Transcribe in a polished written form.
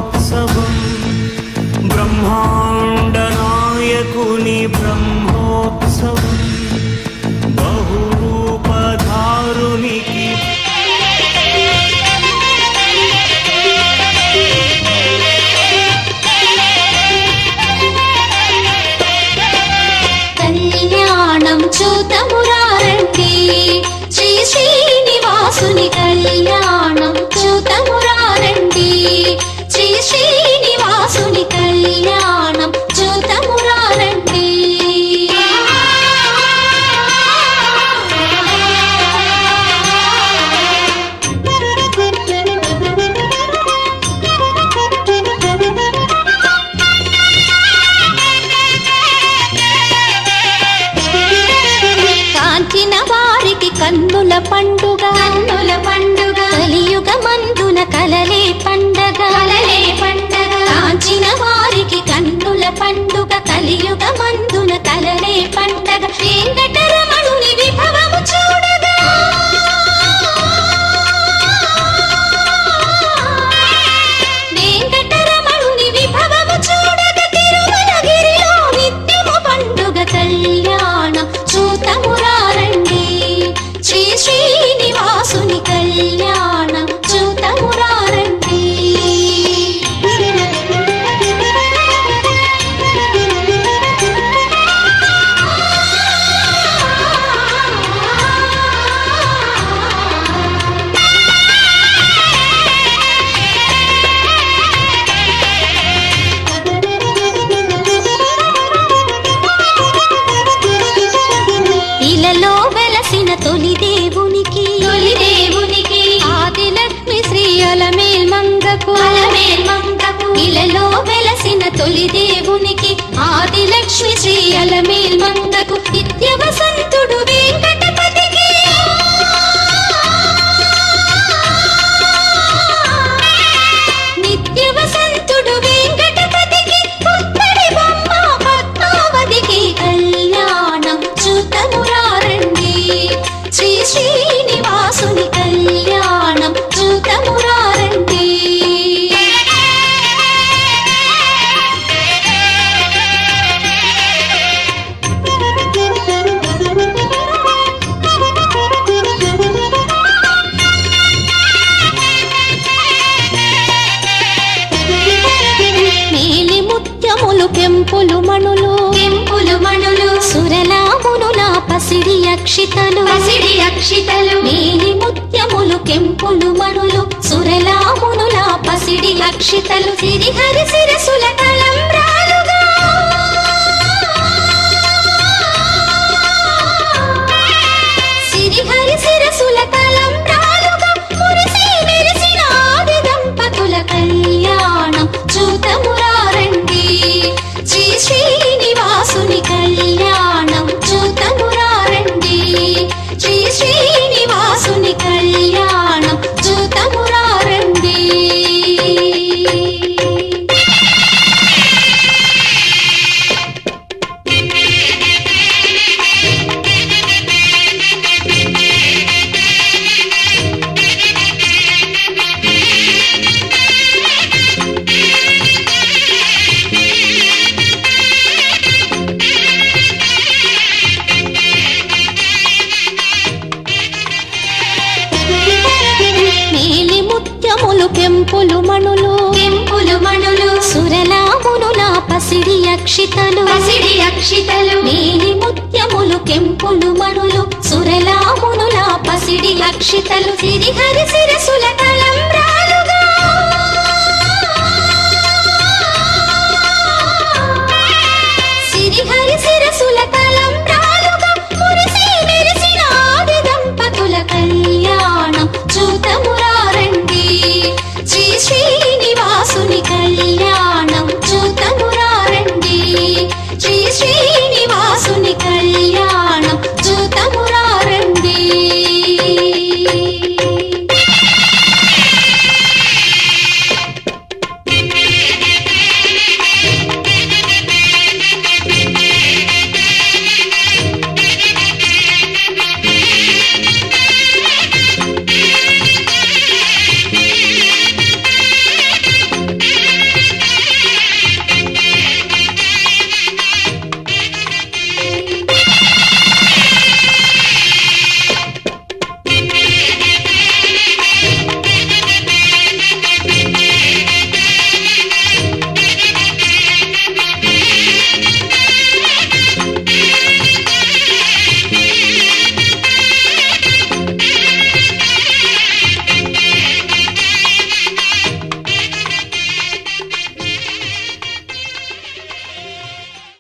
బ్రహ్మోత్సవం బ్రహ్మాండ నాయకుని బ్రహ్మోత్సవం బహురూపధారునికి కళ్యాణం చూతమురారండి శ్రీ శ్రీనివాసుని కళ్యాణం చూతమురారండి శ్రీ శ్రీనివాసుని కళ్యాణం చూతమురారండి కాంచిన వారికి కన్నుల పండుగ కలియుగ మందున కలలే పండగ కాంచిన వారికి కన్నుల పండుగ కలియుగ మందున కలలే పండగ వెంకటరమణుని విభవము చూడగా వెంకటరమణుని విభవము చూడగా తిరుమలగిరిలో నిత్యము పండుగ కళ్యాణం చూతమురారండి శ్రీ శ్రీనివాసుని కళ్యాణం చూతమురారండి ఇలలో వెలసిన తొలి దేవునికి ఆదిలక్ష్మి శ్రీ అలమేల్ మంగకు ఇలలో వెలసిన తొలి దేవునికి ఆదిలక్ష్మి శ్రీ అలమేల్ మంగకు నిత్య వసంతుడు వెంకటపతికి నిత్య వసంతుడు వెంకటపతికి పుత్తడి బొమ్మ పద్మావతికి కళ్యాణం చూతమురారండి శ్రీ శ్రీనివాసుని కళ్యాణం చూతమురారండి మేలి ముత్యములు కెంపులు మణులు సురలామునుల పసిడి అక్షితలు మేలి ముత్యములు కెంపులు మణులు సురలామునుల పసిడి అక్షితలు సిరిహరి శిరసుల తలంబ్రాలుగా సిరిహరి శిరసుల తలంబ్రాలుగా మురిసి మెరిసిన ఆది దంపతుల కళ్యాణం చూతమురారండి శ్రీ శ్రీనివాసుని కళ్యాణం చూతమురారండి శ్రీ శ్రీనివాసుని కళ్యాణం చూతమురారండి మేలి ముత్యములు కెంపులు మణులు సురలామునుల పసిడి అక్షితలు మేలి ముత్యములు కెంపులు మణులు సురలామునుల పసిడి అక్షితలు సిరిహరి శిరసుల తలంబ్రాలుగా